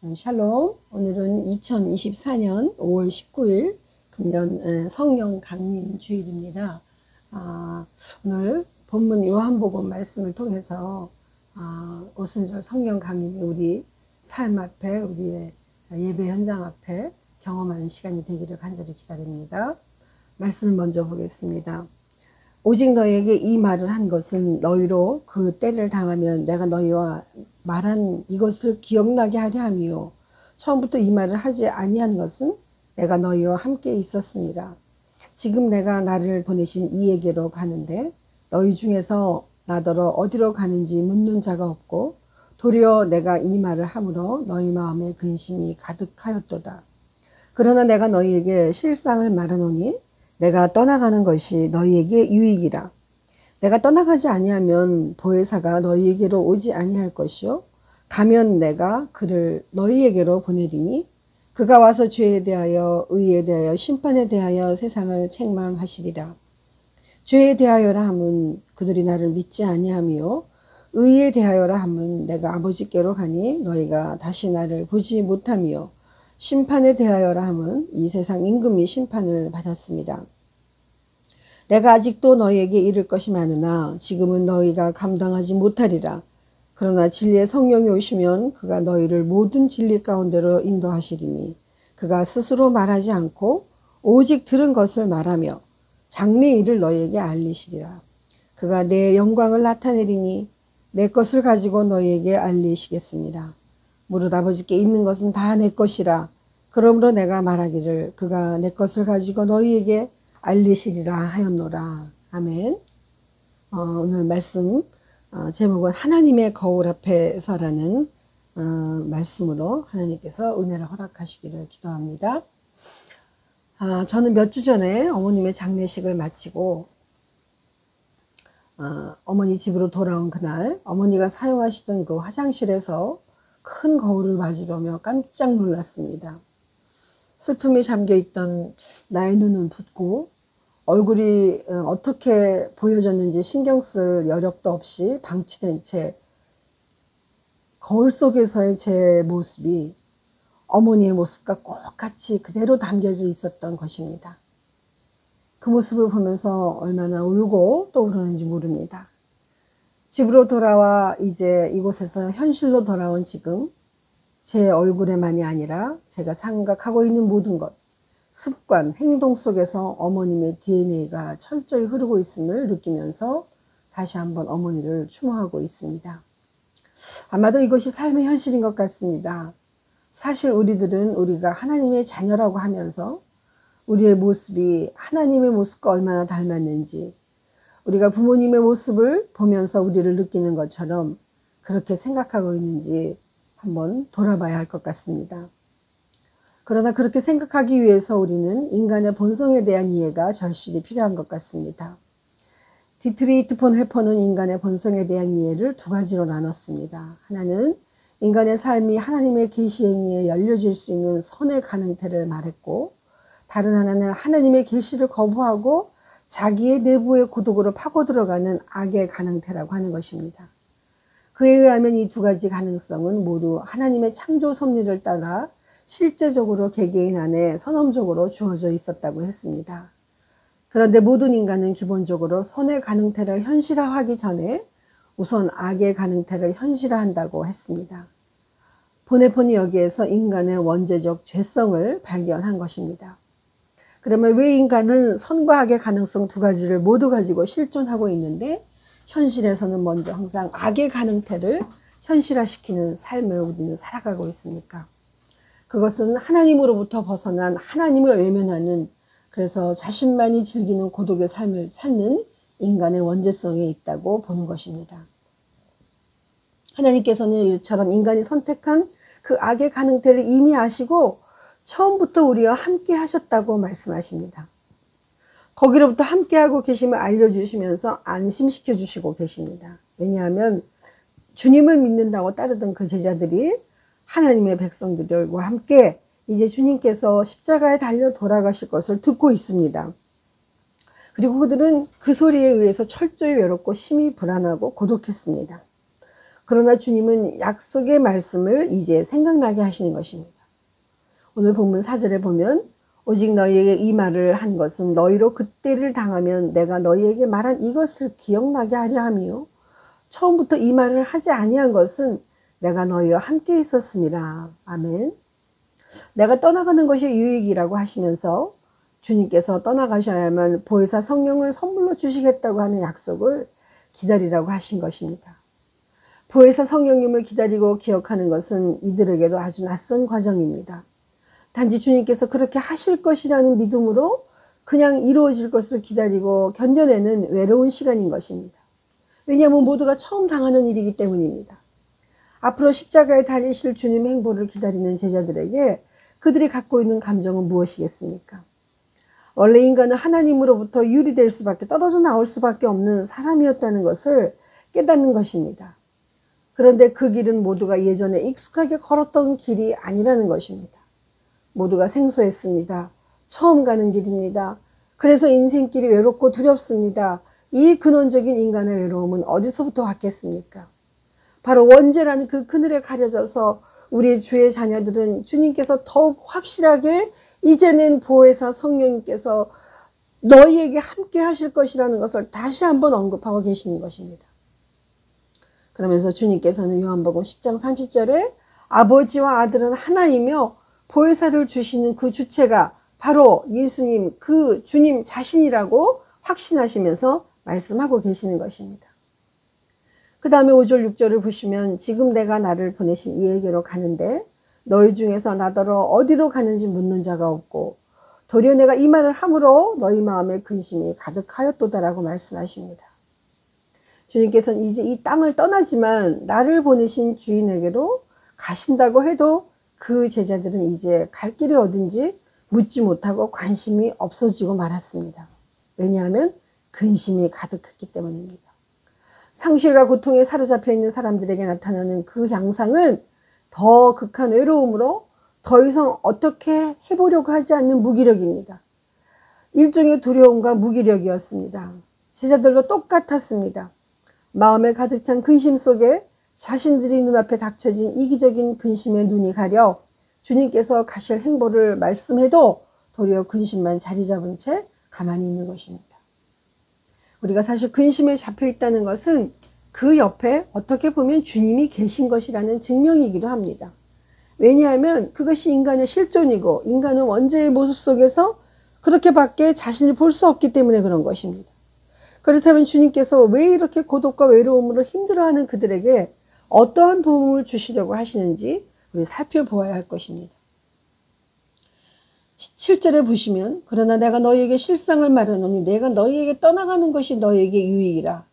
샬롬. 오늘은 2024년 5월 19일 금년 성령 강림 주일입니다. 오늘 본문 요한복음 말씀을 통해서 오순절 성령 강림이 우리 삶 앞에, 우리의 예배 현장 앞에 경험하는 시간이 되기를 간절히 기다립니다. 말씀을 먼저 보겠습니다. 오직 너에게 이 말을 한 것은 너희로 그 때를 당하면 내가 너희와 말한 이것을 기억나게 하려 함이요. 처음부터 이 말을 하지 아니한 것은 내가 너희와 함께 있었습니다. 지금 내가 나를 보내신 이에게로 가는데 너희 중에서 나더러 어디로 가는지 묻는 자가 없고 도리어 내가 이 말을 함으로 너희 마음에 근심이 가득하였도다. 그러나 내가 너희에게 실상을 말하노니 내가 떠나가는 것이 너희에게 유익이라. 내가 떠나가지 아니하면 보혜사가 너희에게로 오지 아니할 것이요 가면 내가 그를 너희에게로 보내리니 그가 와서 죄에 대하여 의에 대하여 심판에 대하여 세상을 책망하시리라. 죄에 대하여라 함은 그들이 나를 믿지 아니하며 의에 대하여라 함은 내가 아버지께로 가니 너희가 다시 나를 보지 못하며 심판에 대하여라 함은 이 세상 임금이 심판을 받았습니다. 내가 아직도 너희에게 이를 것이 많으나 지금은 너희가 감당하지 못하리라. 그러나 진리의 성령이 오시면 그가 너희를 모든 진리 가운데로 인도하시리니 그가 스스로 말하지 않고 오직 들은 것을 말하며 장래 일을 너희에게 알리시리라. 그가 내 영광을 나타내리니 내 것을 가지고 너희에게 알리시겠습니다. 무릇 아버지께 있는 것은 다 내 것이라. 그러므로 내가 말하기를 그가 내 것을 가지고 너희에게 알리시리라 하였노라. 아멘. 오늘 말씀 제목은 하나님의 거울 앞에 서라는 말씀으로 하나님께서 은혜를 허락하시기를 기도합니다. 저는 몇 주 전에 어머님의 장례식을 마치고 어머니 집으로 돌아온 그날 어머니가 사용하시던 그 화장실에서 큰 거울을 마주보며 깜짝 놀랐습니다. 슬픔에 잠겨있던 나의 눈은 붓고 얼굴이 어떻게 보여졌는지 신경 쓸 여력도 없이 방치된 채 거울 속에서의 제 모습이 어머니의 모습과 똑같이 그대로 담겨져 있었던 것입니다. 그 모습을 보면서 얼마나 울고 또 울었는지 모릅니다. 집으로 돌아와 이제 이곳에서 현실로 돌아온 지금 제 얼굴에만이 아니라 제가 생각하고 있는 모든 것, 습관, 행동 속에서 어머님의 DNA가 철저히 흐르고 있음을 느끼면서 다시 한번 어머니를 추모하고 있습니다. 아마도 이것이 삶의 현실인 것 같습니다. 사실 우리가 하나님의 자녀라고 하면서 우리의 모습이 하나님의 모습과 얼마나 닮았는지 우리가 부모님의 모습을 보면서 우리를 느끼는 것처럼 그렇게 생각하고 있는지 한번 돌아봐야 할 것 같습니다. 그러나 그렇게 생각하기 위해서 우리는 인간의 본성에 대한 이해가 절실히 필요한 것 같습니다. 디트리히트 본 회퍼는 인간의 본성에 대한 이해를 두 가지로 나눴습니다. 하나는 인간의 삶이 하나님의 계시 행위에 열려질 수 있는 선의 가능태를 말했고 다른 하나는 하나님의 계시를 거부하고 자기의 내부의 고독으로 파고 들어가는 악의 가능태라고 하는 것입니다. 그에 의하면 이 두 가지 가능성은 모두 하나님의 창조 섭리를 따라 실제적으로 개개인 안에 선언적으로 주어져 있었다고 했습니다. 그런데 모든 인간은 기본적으로 선의 가능태를 현실화하기 전에 우선 악의 가능태를 현실화한다고 했습니다. 보네폰이 여기에서 인간의 원죄적 죄성을 발견한 것입니다. 그러면 왜 인간은 선과 악의 가능성 두 가지를 모두 가지고 실존하고 있는데 현실에서는 먼저 항상 악의 가능태를 현실화시키는 삶을 우리는 살아가고 있습니까? 그것은 하나님으로부터 벗어난 하나님을 외면하는 그래서 자신만이 즐기는 고독의 삶을 찾는 인간의 원죄성에 있다고 보는 것입니다. 하나님께서는 이처럼 인간이 선택한 그 악의 가능태를 이미 아시고 처음부터 우리와 함께 하셨다고 말씀하십니다. 거기로부터 함께하고 계심을 알려주시면서 안심시켜 주시고 계십니다. 왜냐하면 주님을 믿는다고 따르던 그 제자들이 하나님의 백성들과 함께 이제 주님께서 십자가에 달려 돌아가실 것을 듣고 있습니다. 그리고 그들은 그 소리에 의해서 철저히 외롭고 심히 불안하고 고독했습니다. 그러나 주님은 약속의 말씀을 이제 생각나게 하시는 것입니다. 오늘 본문 4절에 보면 오직 너희에게 이 말을 한 것은 너희로 그때를 당하면 내가 너희에게 말한 이것을 기억나게 하려 함이요 처음부터 이 말을 하지 아니한 것은 내가 너희와 함께 있었음이라. 아멘. 내가 떠나가는 것이 유익이라고 하시면서 주님께서 떠나가셔야만 보혜사 성령을 선물로 주시겠다고 하는 약속을 기다리라고 하신 것입니다. 보혜사 성령님을 기다리고 기억하는 것은 이들에게도 아주 낯선 과정입니다. 단지 주님께서 그렇게 하실 것이라는 믿음으로 그냥 이루어질 것을 기다리고 견뎌내는 외로운 시간인 것입니다. 왜냐하면 모두가 처음 당하는 일이기 때문입니다. 앞으로 십자가에 달리실 주님의 행보를 기다리는 제자들에게 그들이 갖고 있는 감정은 무엇이겠습니까? 원래 인간은 하나님으로부터 유리될 수밖에 떨어져 나올 수밖에 없는 사람이었다는 것을 깨닫는 것입니다. 그런데 그 길은 모두가 예전에 익숙하게 걸었던 길이 아니라는 것입니다. 모두가 생소했습니다. 처음 가는 길입니다. 그래서 인생길이 외롭고 두렵습니다. 이 근원적인 인간의 외로움은 어디서부터 왔겠습니까? 바로 원죄라는 그 그늘에 가려져서 우리 주의 자녀들은 주님께서 더욱 확실하게 이제는 보혜사 성령님께서 너희에게 함께 하실 것이라는 것을 다시 한번 언급하고 계시는 것입니다. 그러면서 주님께서는 요한복음 10장 30절에 아버지와 아들은 하나이며 보혜사를 주시는 그 주체가 바로 예수님, 그 주님 자신이라고 확신하시면서 말씀하고 계시는 것입니다. 그 다음에 5절 6절을 보시면 지금 내가 나를 보내신 이에게로 가는데 너희 중에서 나더러 어디로 가는지 묻는 자가 없고 도리어 내가 이 말을 함으로 너희 마음에 근심이 가득하였도다라고 말씀하십니다. 주님께서는 이제 이 땅을 떠나지만 나를 보내신 주인에게로 가신다고 해도 그 제자들은 이제 갈 길이 어딘지 묻지 못하고 관심이 없어지고 말았습니다. 왜냐하면 근심이 가득했기 때문입니다. 상실과 고통에 사로잡혀 있는 사람들에게 나타나는 그 양상은 더 극한 외로움으로 더 이상 어떻게 해보려고 하지 않는 무기력입니다. 일종의 두려움과 무기력이었습니다. 제자들도 똑같았습니다. 마음에 가득 찬 근심 속에 자신들이 눈앞에 닥쳐진 이기적인 근심에 눈이 가려 주님께서 가실 행보를 말씀해도 도리어 근심만 자리 잡은 채 가만히 있는 것입니다. 우리가 사실 근심에 잡혀 있다는 것은 그 옆에 어떻게 보면 주님이 계신 것이라는 증명이기도 합니다. 왜냐하면 그것이 인간의 실존이고 인간은 원죄의 모습 속에서 그렇게밖에 자신을 볼 수 없기 때문에 그런 것입니다. 그렇다면 주님께서 왜 이렇게 고독과 외로움으로 힘들어하는 그들에게 어떠한 도움을 주시려고 하시는지 우리 살펴보아야 할 것입니다. 7절에 보시면 그러나 내가 너희에게 실상을 말하노니 내가 너희에게 떠나가는 것이 너희에게 유익이라.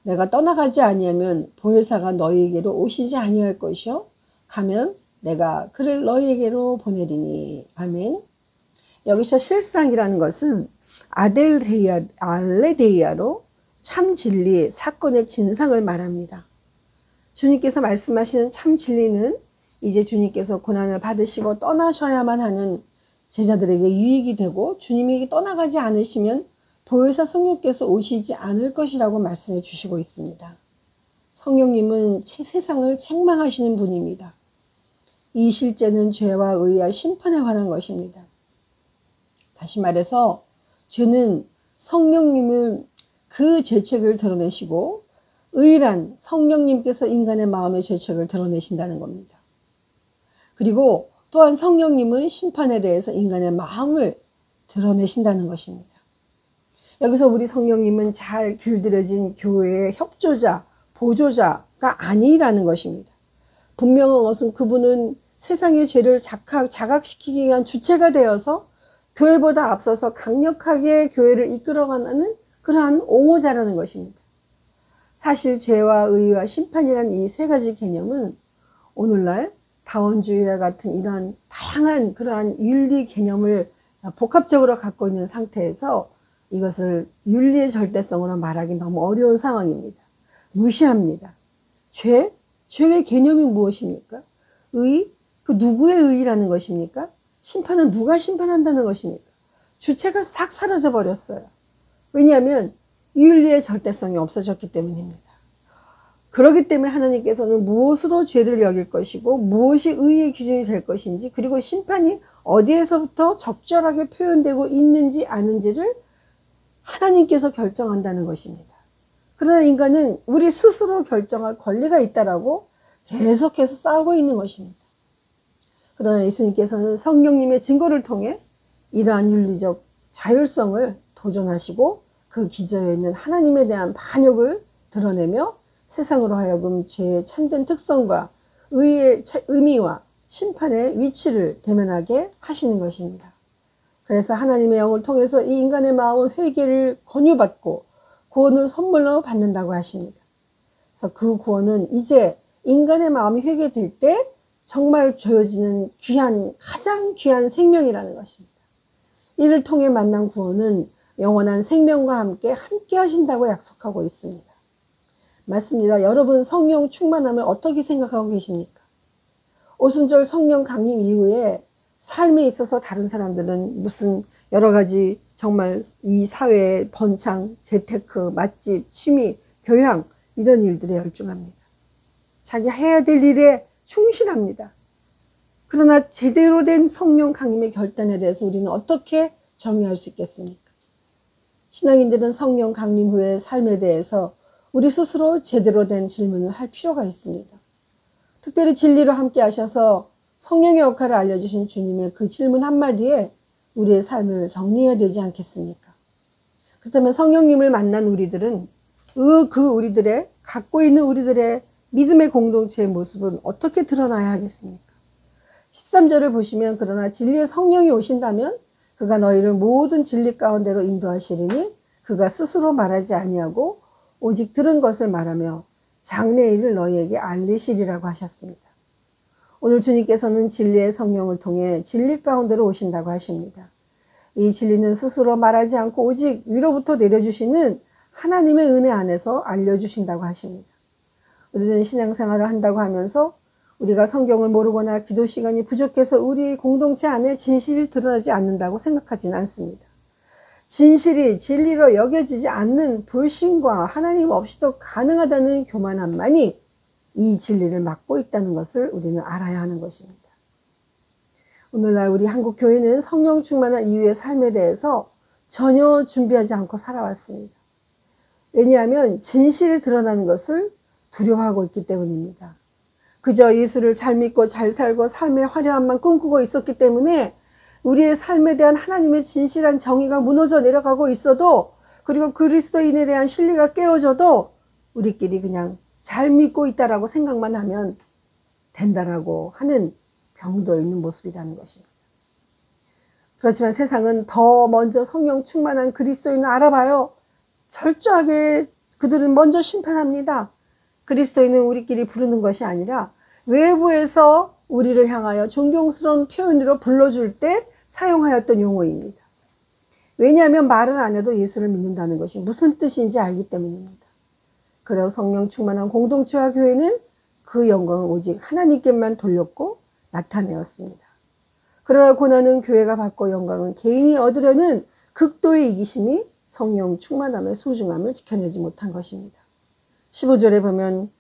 내가 떠나가지 아니하면 보혜사가 너희에게로 오시지 아니할 것이요 가면 내가 그를 너희에게로 보내리니. 아멘. 여기서 실상이라는 것은 알레데이아로 참 진리, 사건의 진상을 말합니다. 주님께서 말씀하시는 참 진리는 이제 주님께서 고난을 받으시고 떠나셔야만 하는 제자들에게 유익이 되고 주님이 떠나가지 않으시면 보혜사 성령께서 오시지 않을 것이라고 말씀해 주시고 있습니다. 성령님은 세상을 책망하시는 분입니다. 이 실제는 죄와 의와 심판에 관한 것입니다. 다시 말해서 죄는 성령님은 그 죄책을 드러내시고 의란 성령님께서 인간의 마음의 죄책을 드러내신다는 겁니다. 그리고 또한 성령님은 심판에 대해서 인간의 마음을 드러내신다는 것입니다. 여기서 우리 성령님은 잘 길들여진 교회의 협조자, 보조자가 아니라는 것입니다. 분명한 것은 그분은 세상의 죄를 자각시키기 위한 주체가 되어서 교회보다 앞서서 강력하게 교회를 이끌어가는 그러한 옹호자라는 것입니다. 사실 죄와 의와 심판이라는 이 세 가지 개념은 오늘날 다원주의와 같은 이러한 다양한 그러한 윤리 개념을 복합적으로 갖고 있는 상태에서 이것을 윤리의 절대성으로 말하기 너무 어려운 상황입니다. 무시합니다. 죄의 개념이 무엇입니까? 의, 그 누구의 의라는 것입니까? 심판은 누가 심판한다는 것입니까? 주체가 싹 사라져 버렸어요. 왜냐하면 윤리의 절대성이 없어졌기 때문입니다. 그렇기 때문에 하나님께서는 무엇으로 죄를 여길 것이고 무엇이 의의 기준이 될 것인지, 그리고 심판이 어디에서부터 적절하게 표현되고 있는지 아는지를 하나님께서 결정한다는 것입니다. 그러나 인간은 우리 스스로 결정할 권리가 있다라고 계속해서 싸우고 있는 것입니다. 그러나 예수님께서는 성령님의 증거를 통해 이러한 윤리적 자율성을 도전하시고 그 기저에 있는 하나님에 대한 반역을 드러내며 세상으로 하여금 죄의 참된 특성과 의의 의미와 심판의 위치를 대면하게 하시는 것입니다. 그래서 하나님의 영을 통해서 이 인간의 마음은 회개를 권유받고 구원을 선물로 받는다고 하십니다. 그래서 그 구원은 이제 인간의 마음이 회개될 때 정말 주어지는 귀한, 가장 귀한 생명이라는 것입니다. 이를 통해 만난 구원은 영원한 생명과 함께 하신다고 약속하고 있습니다. 맞습니다. 여러분, 성령 충만함을 어떻게 생각하고 계십니까? 오순절 성령 강림 이후에 삶에 있어서 다른 사람들은 무슨 여러 가지 정말 이 사회의 번창, 재테크, 맛집, 취미, 교양 이런 일들에 열중합니다. 자기 해야 될 일에 충실합니다. 그러나 제대로 된 성령 강림의 결단에 대해서 우리는 어떻게 정의할 수 있겠습니까? 신앙인들은 성령 강림 후의 삶에 대해서 우리 스스로 제대로 된 질문을 할 필요가 있습니다. 특별히 진리로 함께 하셔서 성령의 역할을 알려주신 주님의 그 질문 한마디에 우리의 삶을 정리해야 되지 않겠습니까? 그렇다면 성령님을 만난 우리들은 우리들의 갖고 있는 우리들의 믿음의 공동체의 모습은 어떻게 드러나야 하겠습니까? 13절을 보시면 그러나 진리의 성령이 오신다면 그가 너희를 모든 진리 가운데로 인도하시리니 그가 스스로 말하지 아니하고 오직 들은 것을 말하며 장래의 일을 너희에게 알리시리라고 하셨습니다. 오늘 주님께서는 진리의 성령을 통해 진리 가운데로 오신다고 하십니다. 이 진리는 스스로 말하지 않고 오직 위로부터 내려주시는 하나님의 은혜 안에서 알려주신다고 하십니다. 우리는 신앙생활을 한다고 하면서 우리가 성경을 모르거나 기도 시간이 부족해서 우리 공동체 안에 진실이 드러나지 않는다고 생각하지는 않습니다. 진실이 진리로 여겨지지 않는 불신과 하나님 없이도 가능하다는 교만함만이 이 진리를 막고 있다는 것을 우리는 알아야 하는 것입니다. 오늘날 우리 한국 교회는 성령 충만한 이후의 삶에 대해서 전혀 준비하지 않고 살아왔습니다. 왜냐하면 진실이 드러나는 것을 두려워하고 있기 때문입니다. 그저 예수를 잘 믿고 잘 살고 삶의 화려함만 꿈꾸고 있었기 때문에 우리의 삶에 대한 하나님의 진실한 정의가 무너져 내려가고 있어도, 그리고 그리스도인에 대한 신뢰가 깨어져도 우리끼리 그냥 잘 믿고 있다라고 생각만 하면 된다라고 하는 병도 있는 모습이라는 것입니다. 그렇지만 세상은 더 먼저 성령 충만한 그리스도인을 알아봐요. 철저하게 그들은 먼저 심판합니다. 그리스도인은 우리끼리 부르는 것이 아니라 외부에서 우리를 향하여 존경스러운 표현으로 불러줄 때 사용하였던 용어입니다. 왜냐하면 말을 안 해도 예수를 믿는다는 것이 무슨 뜻인지 알기 때문입니다. 그래서 성령 충만한 공동체와 교회는 그 영광을 오직 하나님께만 돌렸고 나타내었습니다. 그러나 고난은 교회가 받고 영광은 개인이 얻으려는 극도의 이기심이 성령 충만함의 소중함을 지켜내지 못한 것입니다. 15절에 보면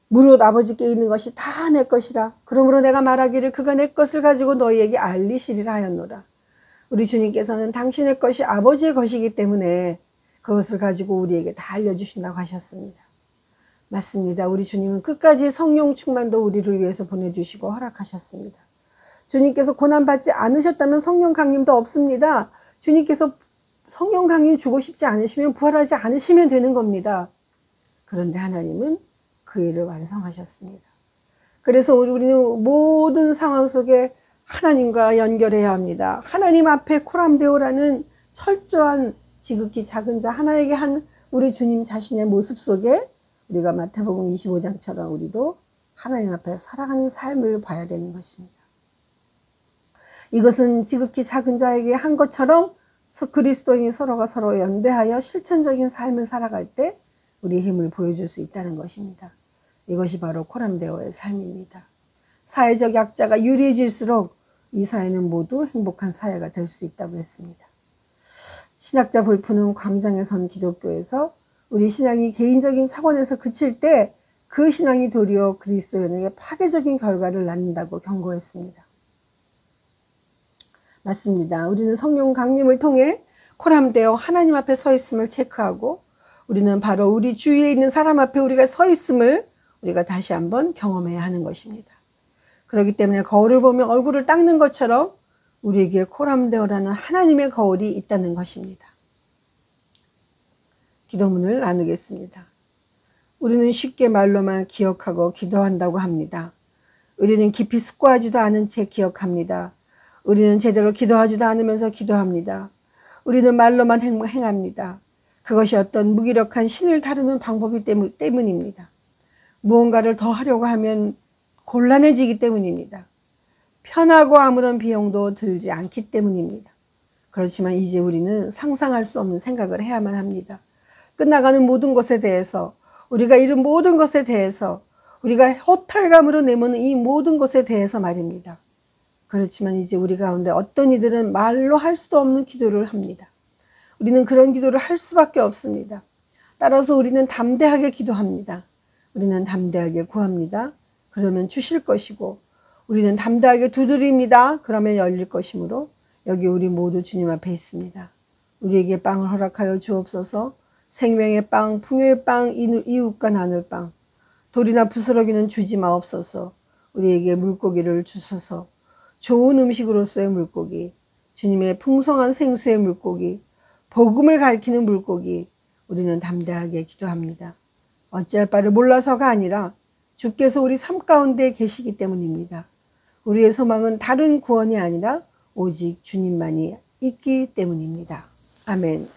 무릇 아버지께 있는 것이 다 내 것이라. 그러므로 내가 말하기를 그가 내 것을 가지고 너희에게 알리시리라 하였노라. 우리 주님께서는 당신의 것이 아버지의 것이기 때문에 그것을 가지고 우리에게 다 알려주신다고 하셨습니다. 맞습니다. 우리 주님은 끝까지 성령 충만도 우리를 위해서 보내주시고 허락하셨습니다. 주님께서 고난받지 않으셨다면 성령 강림도 없습니다. 주님께서 성령 강림 주고 싶지 않으시면 부활하지 않으시면 되는 겁니다. 그런데 하나님은 그 일을 완성하셨습니다. 그래서 우리는 모든 상황 속에 하나님과 연결해야 합니다. 하나님 앞에 코람데오라는 철저한 지극히 작은 자 하나에게 한 우리 주님 자신의 모습 속에 우리가 마태복음 25장처럼 우리도 하나님 앞에 살아가는 삶을 봐야 되는 것입니다. 이것은 지극히 작은 자에게 한 것처럼 그리스도인이 서로가 서로 연대하여 실천적인 삶을 살아갈 때 우리의 힘을 보여줄 수 있다는 것입니다. 이것이 바로 코람데오의 삶입니다. 사회적 약자가 유리해질수록 이 사회는 모두 행복한 사회가 될 수 있다고 했습니다. 신학자 볼프는 광장에 선 기독교에서 우리 신앙이 개인적인 차원에서 그칠 때 그 신앙이 도리어 그리스도인에게 파괴적인 결과를 낳는다고 경고했습니다. 맞습니다. 우리는 성령 강림을 통해 코람되어 하나님 앞에 서 있음을 체크하고 우리는 바로 우리 주위에 있는 사람 앞에 우리가 서 있음을 우리가 다시 한번 경험해야 하는 것입니다. 그렇기 때문에 거울을 보며 얼굴을 닦는 것처럼 우리에게 코람되어라는 하나님의 거울이 있다는 것입니다. 기도문을 나누겠습니다. 우리는 쉽게 말로만 기억하고 기도한다고 합니다. 우리는 깊이 숙고하지도 않은 채 기억합니다. 우리는 제대로 기도하지도 않으면서 기도합니다. 우리는 말로만 행합니다. 그것이 어떤 무기력한 신을 다루는 방법이 때문입니다. 무언가를 더 하려고 하면 곤란해지기 때문입니다. 편하고 아무런 비용도 들지 않기 때문입니다. 그렇지만 이제 우리는 상상할 수 없는 생각을 해야만 합니다. 끝나가는 모든 것에 대해서, 우리가 이룬 모든 것에 대해서, 우리가 허탈감으로 내모는 이 모든 것에 대해서 말입니다. 그렇지만 이제 우리 가운데 어떤 이들은 말로 할 수도 없는 기도를 합니다. 우리는 그런 기도를 할 수밖에 없습니다. 따라서 우리는 담대하게 기도합니다. 우리는 담대하게 구합니다. 그러면 주실 것이고, 우리는 담대하게 두드립니다. 그러면 열릴 것이므로 여기 우리 모두 주님 앞에 있습니다. 우리에게 빵을 허락하여 주옵소서. 생명의 빵, 풍요의 빵, 이웃과 나눌 빵, 돌이나 부스러기는 주지 마옵소서. 우리에게 물고기를 주소서. 좋은 음식으로서의 물고기, 주님의 풍성한 생수의 물고기, 복음을 가리키는 물고기, 우리는 담대하게 기도합니다. 어찌할 바를 몰라서가 아니라 주께서 우리 삶 가운데 계시기 때문입니다. 우리의 소망은 다른 구원이 아니라 오직 주님만이 있기 때문입니다. 아멘.